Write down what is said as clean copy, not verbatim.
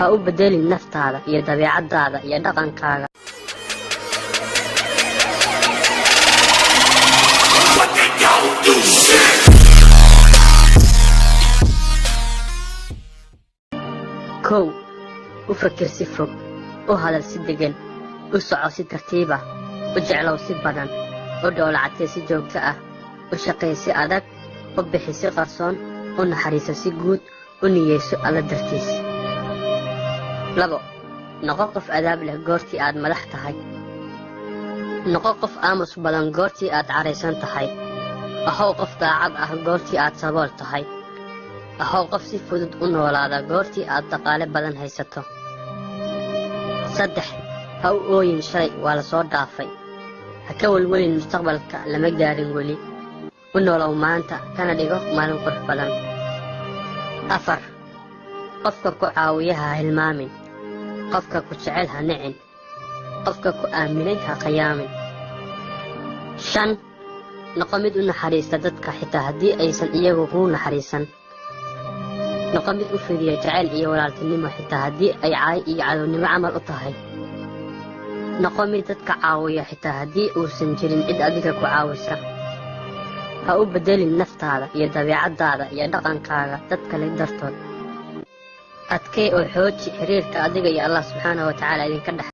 ha u bedelin naftaada iyo dabeecadaada iyo dhaqankaaga. kow u fakir si fog, u hadal si degan, u soco si tartiib ah, u jeclow si badan, u dhowlacatee si joogto ah, u shaqay si adag, u bixi si qarsoon, u naxariiso si guud, u niyeyso alla dartiis. labo noqo qof adaab leh goortii aad madax tahay. noqo qof aamus badan goortii aad caraysan tahay. ahow qof daacad ah goortii aad sabool tahay. ahow qof si fudud u noolaada goortii aad dhaqaale badan haysato. saddex ha u ooyin shalay waa la soo dhaafay. ha ka welwelin mustaqbalka lama gaarin weli. u noolow maanta kana dhigo maalin qurux badan. afar qofka ku caawiya ha hilmaamin. qofka ku jecel ha nicin. qofka ku aaminay ha khiyaamin. shan noqo mid u naxariista dadka xitaa haddii aysan iyagu kuu naxariisan. noqo mid u fidiya jecel iyo walaaltinimo xitaa haddii ay caay iyo cadownimo camal u tahay. noqo mid dadka caawiya xitaa haddii uusan jirin cid adiga ku caawisa. ha u bedelin naftaada iyo dabeecadaada iyo dhaqankaaga dad kale dartood. adkay oo xooji xiriirka adiga iyo Allah subxaanahu wa tacaala idinka dhex